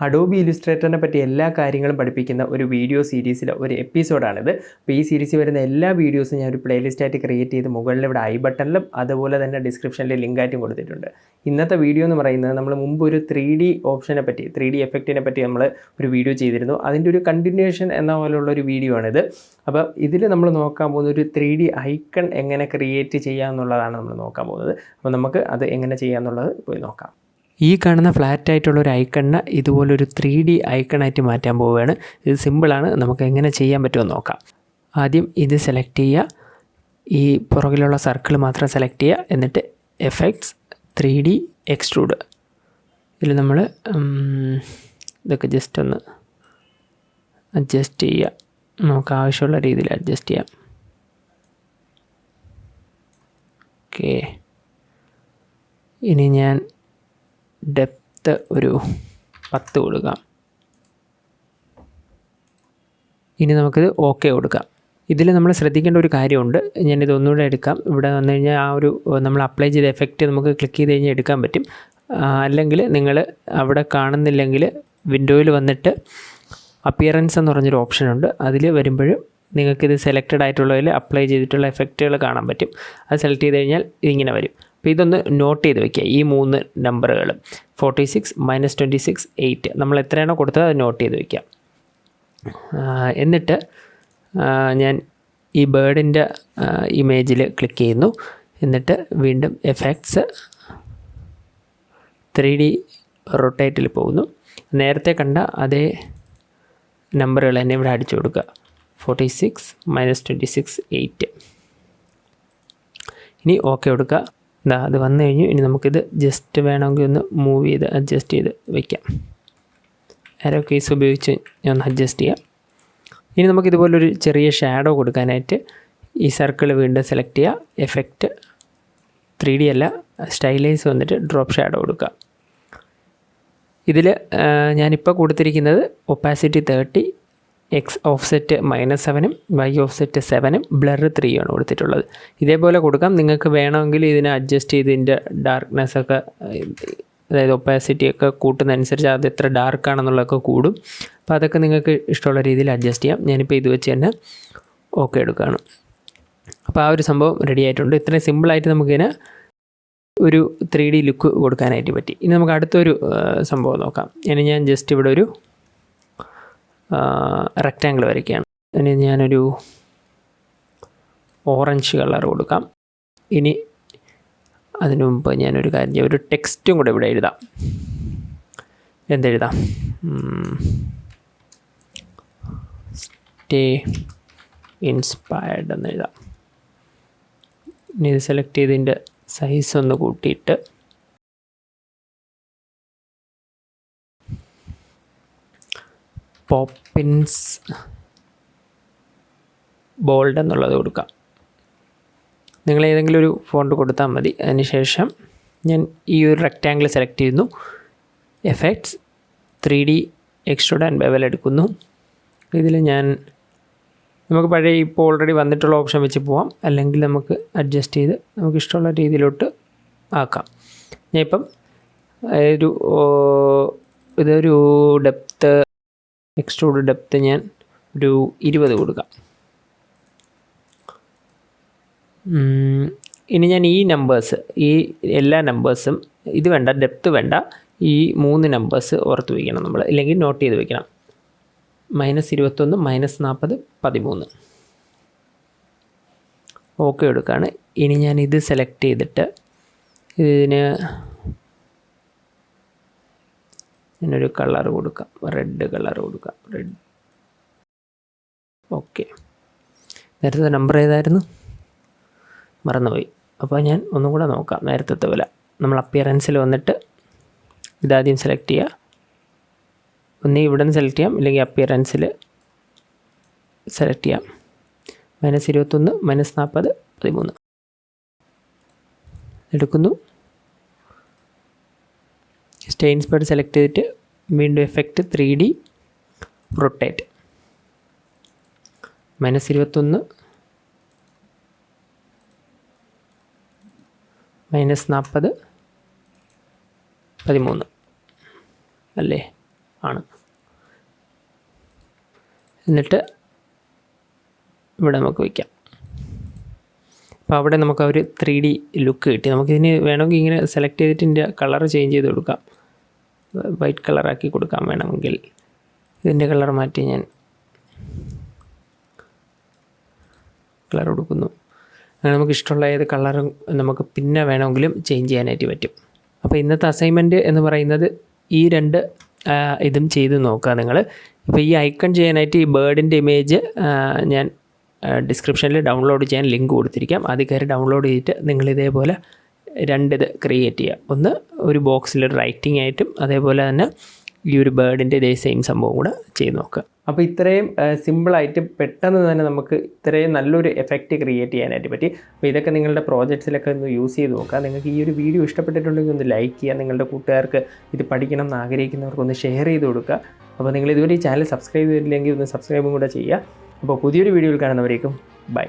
Adobe ഇല്ലുസ്ട്രേറ്ററിനെ പറ്റി എല്ലാ കാര്യങ്ങളും പഠിപ്പിക്കുന്ന ഒരു വീഡിയോ സീരീസിലെ ഒരു എപ്പിസോഡാണിത്. അപ്പോൾ ഈ സീരീസിൽ വരുന്ന എല്ലാ വീഡിയോസും ഞാൻ ഒരു പ്ലേലിസ്റ്റായിട്ട് ക്രിയേറ്റ് ചെയ്ത് മുകളിൽ ഇവിടെ ഐ ബട്ടണിലും അതുപോലെ തന്നെ ഡിസ്ക്രിപ്ഷനിൽ ലിങ്കായിട്ടും കൊടുത്തിട്ടുണ്ട്. ഇന്നത്തെ വീഡിയോ എന്ന് പറയുന്നത് നമ്മൾ മുമ്പ് ഒരു 3D ഓപ്ഷനെ പറ്റി 3D എഫക്റ്റിനെ പറ്റി നമ്മൾ ഒരു വീഡിയോ ചെയ്തിരുന്നു. അതിൻ്റെ ഒരു കണ്ടിന്യൂഷൻ എന്ന പോലെയുള്ള ഒരു വീഡിയോ ആണിത്. അപ്പോൾ ഇതിൽ നമ്മൾ നോക്കാൻ പോകുന്ന ഒരു 3D ഐക്കൺ എങ്ങനെ ക്രിയേറ്റ് ചെയ്യാമെന്നുള്ളതാണ് നമ്മൾ നോക്കാൻ പോകുന്നത്. അപ്പോൾ നമുക്ക് അത് എങ്ങനെ ചെയ്യാമെന്നുള്ളത് പോയി നോക്കാം. ഈ കാണുന്ന ഫ്ലാറ്റ് ആയിട്ടുള്ള ഒരു ഐക്കണിനെ ഇതുപോലൊരു 3D ഐക്കണായിട്ട് മാറ്റാൻ പോവുകയാണ്. ഇത് സിമ്പിളാണ്, നമുക്ക് എങ്ങനെ ചെയ്യാൻ പറ്റുമെന്ന് നോക്കാം. ആദ്യം ഇത് സെലക്ട് ചെയ്യുക, ഈ പുറകിലുള്ള സർക്കിൾ മാത്രം സെലക്ട് ചെയ്യുക, എന്നിട്ട് എഫക്ട്സ് 3D എക്സ്ട്രൂഡ്. ഇതിൽ നമ്മൾ ഇതൊക്കെ ജസ്റ്റ് ഒന്ന് അഡ്ജസ്റ്റ് ചെയ്യുക, നമുക്ക് ആവശ്യമുള്ള രീതിയിൽ അഡ്ജസ്റ്റ് ചെയ്യാം. ഓക്കെ, ഇനി ഞാൻ ഡെപ്ത്ത് ഒരു 10 കൊടുക്കാം. ഇനി നമുക്കിത് ഓക്കെ കൊടുക്കാം. ഇതിൽ നമ്മൾ ശ്രദ്ധിക്കേണ്ട ഒരു കാര്യമുണ്ട്, ഞാനിത് ഒന്നുകൂടെ എടുക്കാം. ഇവിടെ വന്നു കഴിഞ്ഞാൽ ആ ഒരു നമ്മൾ അപ്ലൈ ചെയ്ത എഫക്റ്റ് നമുക്ക് ക്ലിക്ക് ചെയ്ത് കഴിഞ്ഞാൽ എടുക്കാൻ പറ്റും. അല്ലെങ്കിൽ നിങ്ങൾ അവിടെ കാണുന്നില്ലെങ്കിൽ വിൻഡോയിൽ വന്നിട്ട് അപ്പിയറൻസ് എന്ന് പറഞ്ഞൊരു ഓപ്ഷനുണ്ട്. അതിൽ വരുമ്പോഴും നിങ്ങൾക്കിത് സെലക്റ്റഡ് ആയിട്ടുള്ളതിൽ അപ്ലൈ ചെയ്തിട്ടുള്ള എഫക്റ്റുകൾ കാണാൻ പറ്റും. അത് സെലക്ട് ചെയ്ത് കഴിഞ്ഞാൽ ഇതിങ്ങനെ വരും. അപ്പോൾ ഇതൊന്ന് നോട്ട് ചെയ്ത് വയ്ക്കുക, ഈ 3 നമ്പറുകൾ 46 -26 8 നമ്മൾ എത്രയാണോ കൊടുത്തത് അത് നോട്ട് ചെയ്ത് വയ്ക്കുക. എന്നിട്ട് ഞാൻ ഈ ബേർഡിൻ്റെ ഇമേജിൽ ക്ലിക്ക് ചെയ്യുന്നു. എന്നിട്ട് വീണ്ടും എഫക്ട്സ് 3D റൊട്ടേറ്റിൽ പോകുന്നു. നേരത്തെ കണ്ട അതേ നമ്പറുകൾ തന്നെ ഇവിടെ അടിച്ചു കൊടുക്കുക. 46 -26 8. ഇനി ഓക്കെ കൊടുക്കുക. അത് വന്നു കഴിഞ്ഞു. ഇനി നമുക്കിത് ജസ്റ്റ് വേണമെങ്കിൽ ഒന്ന് മൂവ് ചെയ്ത് അഡ്ജസ്റ്റ് ചെയ്ത് വയ്ക്കാം. ആരോ കേസ് ഉപയോഗിച്ച് ഒന്ന് അഡ്ജസ്റ്റ് ചെയ്യാം. ഇനി നമുക്കിതുപോലൊരു ചെറിയ ഷാഡോ കൊടുക്കാനായിട്ട് ഈ സർക്കിൾ വീണ്ടും സെലക്ട് ചെയ്യുക. എഫക്റ്റ് 3D അല്ല, സ്റ്റൈലൈസ് വന്നിട്ട് ഡ്രോപ്പ് ഷാഡോ കൊടുക്കുക. ഇതിൽ ഞാനിപ്പോൾ കൊടുത്തിരിക്കുന്നത് opacity 30, X offset -7, Y offset 7, blur 3 ആണ് കൊടുത്തിട്ടുള്ളത്. ഇതേപോലെ കൊടുക്കാം. നിങ്ങൾക്ക് വേണമെങ്കിൽ ഇതിനെ അഡ്ജസ്റ്റ് ചെയ്ത് ഇതിൻ്റെ ഡാർക്ക്നെസ്സൊക്കെ, അതായത് ഒപ്പാസിറ്റിയൊക്കെ കൂട്ടുന്നതനുസരിച്ച് അത് എത്ര ഡാർക്കാണെന്നുള്ളതൊക്കെ കൂടും. അപ്പോൾ അതൊക്കെ നിങ്ങൾക്ക് ഇഷ്ടമുള്ള രീതിയിൽ അഡ്ജസ്റ്റ് ചെയ്യാം. ഞാനിപ്പോൾ ഇത് വെച്ച് തന്നെ ഓക്കെ എടുക്കുകയാണ്. അപ്പോൾ ആ ഒരു സംഭവം റെഡി ആയിട്ടുണ്ട്. ഇത്രയും സിമ്പിളായിട്ട് നമുക്കിതിനെ ഒരു 3D ലുക്ക് കൊടുക്കാനായിട്ട് പറ്റി. ഇനി നമുക്ക് അടുത്തൊരു സംഭവം നോക്കാം. ഇനി ഞാൻ ജസ്റ്റ് ഇവിടെ ഒരു റെക്റ്റാങ്കിൾ വരയ്ക്കുകയാണ്. ഇനി ഞാനൊരു ഓറഞ്ച് കളർ കൊടുക്കാം. ഇനി അതിനു മുമ്പ് ഞാനൊരു കാര്യം ചെയ്യാം, ഒരു ടെക്സ്റ്റും കൂടെ ഇവിടെ എഴുതാം. എന്തെഴുതാം? സ്റ്റേ ഇൻസ്പയർഡ് എന്ന് എഴുതാം. ഇനി ഇത് സെലക്ട് ചെയ്തതിൻ്റെ സൈസ് ഒന്ന് കൂട്ടിയിട്ട് പോപ്പിൻസ് ബോൾഡ് എന്നുള്ളത് കൊടുക്കാം. നിങ്ങൾ ഏതെങ്കിലും ഒരു ഫോണ്ട് കൊടുത്താൽ മതി. അതിനുശേഷം ഞാൻ ഈ ഒരു റെക്റ്റാങ്കിൾ സെലക്ട് ചെയ്യുന്നു. Effects 3D extrude and bevel എടുക്കുന്നു. ഇതിൽ നമുക്ക് പഴയ ഇപ്പോൾ ഓൾറെഡി വന്നിട്ടുള്ള ഓപ്ഷൻ വെച്ച് പോവാം, അല്ലെങ്കിൽ നമുക്ക് അഡ്ജസ്റ്റ് ചെയ്ത് നമുക്ക് ഇഷ്ടമുള്ള രീതിയിലോട്ട് ആക്കാം. ഞാൻ ഇപ്പം ഇതൊരു ഡെപ്ത്ത്, എക്സ്ട്രൂഡ് ഡെപ്ത്ത് ഞാൻ ഒരു 20 കൊടുക്കാം. ഇനി ഞാൻ ഈ നമ്പേഴ്സ്, ഈ എല്ലാ നമ്പേഴ്സും, ഇത് വേണ്ട, ഡെപ്ത്ത് വേണ്ട, ഈ 3 നമ്പേഴ്സ് ഓർത്ത് വയ്ക്കണം നമ്മൾ, ഇല്ലെങ്കിൽ നോട്ട് ചെയ്ത് വയ്ക്കണം. -21 -40 13. ഓക്കെ എടുക്കുകയാണ്. ഇനി ഞാൻ ഇത് സെലക്ട് ചെയ്തിട്ട് ഇതിന് ഞാനൊരു കളർ കൊടുക്കാം, റെഡ് കളർ കൊടുക്കാം, റെഡ്. ഓക്കെ, നേരത്തെ നമ്പർ ഏതായിരുന്നു? മറന്നുപോയി. അപ്പോൾ ഞാൻ ഒന്നും കൂടെ നോക്കാം. നേരത്തെ പോലെ നമ്മൾ അപ്പിയറൻസിൽ വന്നിട്ട് ഇതാദ്യം സെലക്ട് ചെയ്യുക. ഒന്ന് ഇവിടെ നിന്ന് സെലക്ട് ചെയ്യാം, ഇല്ലെങ്കിൽ അപ്പിയറൻസിൽ സെലക്ട് ചെയ്യാം. -21 -40 13 എടുക്കുന്നു. സ്റ്റേ ഇൻസ്പയർഡ് സെലക്ട് ചെയ്തിട്ട് വീണ്ടും എഫക്റ്റ് 3D റൊട്ടേറ്റ്. -21 -40 13 അല്ലേ? ആണ്. എന്നിട്ട് ഇവിടെ നമുക്ക് വയ്ക്കാം. അപ്പോൾ അവിടെ നമുക്ക് ഒരു 3D ലുക്ക് കിട്ടി. നമുക്കിതിന് വേണമെങ്കിൽ ഇങ്ങനെ സെലക്ട് ചെയ്തിട്ട് ഇതിൻ്റെ കളർ ചേഞ്ച് ചെയ്ത് കൊടുക്കാം. വൈറ്റ് കളറാക്കി കൊടുക്കാം വേണമെങ്കിൽ. ഇതിൻ്റെ കളർ മാറ്റി ഞാൻ കളർ കൊടുക്കുന്നു. അങ്ങനെ നമുക്ക് ഇഷ്ടമുള്ള ഏത് കളറും നമുക്ക് പിന്നെ വേണമെങ്കിലും ചേഞ്ച് ചെയ്യാനായിട്ട് പറ്റും. അപ്പോൾ ഇന്നത്തെ അസൈൻമെൻറ്റ് എന്ന് പറയുന്നത് ഈ 2 ഇതും ചെയ്ത് നോക്കുക നിങ്ങൾ. ഇപ്പോൾ ഈ ഐക്കൺ ചെയ്യാനായിട്ട് ഈ ബേർഡിൻ്റെ ഇമേജ് ഞാൻ ഡിസ്ക്രിപ്ഷനിൽ ഡൗൺലോഡ് ചെയ്യാൻ ലിങ്ക് കൊടുത്തിരിക്കാം. അത് കയറി ഡൗൺലോഡ് ചെയ്തിട്ട് നിങ്ങളിതേപോലെ 2 ഇത് ക്രിയേറ്റ് ചെയ്യുക. ഒന്ന് ഒരു ബോക്സിൽ റൈറ്റിംഗ് ആയിട്ടും അതേപോലെ തന്നെ ഈ ഒരു ബേർഡിൻ്റെ ഇതേ സെയിം സംഭവം കൂടെ ചെയ്ത് നോക്കുക. അപ്പോൾ ഇത്രയും സിമ്പിളായിട്ട് പെട്ടെന്ന് തന്നെ നമുക്ക് ഇത്രയും നല്ലൊരു എഫക്റ്റ് ക്രിയേറ്റ് ചെയ്യാനായിട്ട് പറ്റി. അപ്പോൾ ഇതൊക്കെ നിങ്ങളുടെ പ്രോജക്ട്സിലൊക്കെ ഒന്ന് യൂസ് ചെയ്ത് നോക്കുക. നിങ്ങൾക്ക് ഈ ഒരു വീഡിയോ ഇഷ്ടപ്പെട്ടിട്ടുണ്ടെങ്കിൽ ഒന്ന് ലൈക്ക് ചെയ്യുക. നിങ്ങളുടെ കൂട്ടുകാർക്ക് ഇത് പഠിക്കണം എന്ന് ആഗ്രഹിക്കുന്നവർക്ക് ഒന്ന് ഷെയർ ചെയ്ത് കൊടുക്കുക. അപ്പോൾ നിങ്ങൾ ഇതുവരെ ഈ ചാനൽ സബ്സ്ക്രൈബ് ചെയ്തിട്ടില്ലെങ്കിൽ ഒന്ന് സബ്സ്ക്രൈബും കൂടെ ചെയ്യുക. അപ്പോൾ പുതിയൊരു വീഡിയോയിൽ കാണുന്നവരേക്കും ബൈ.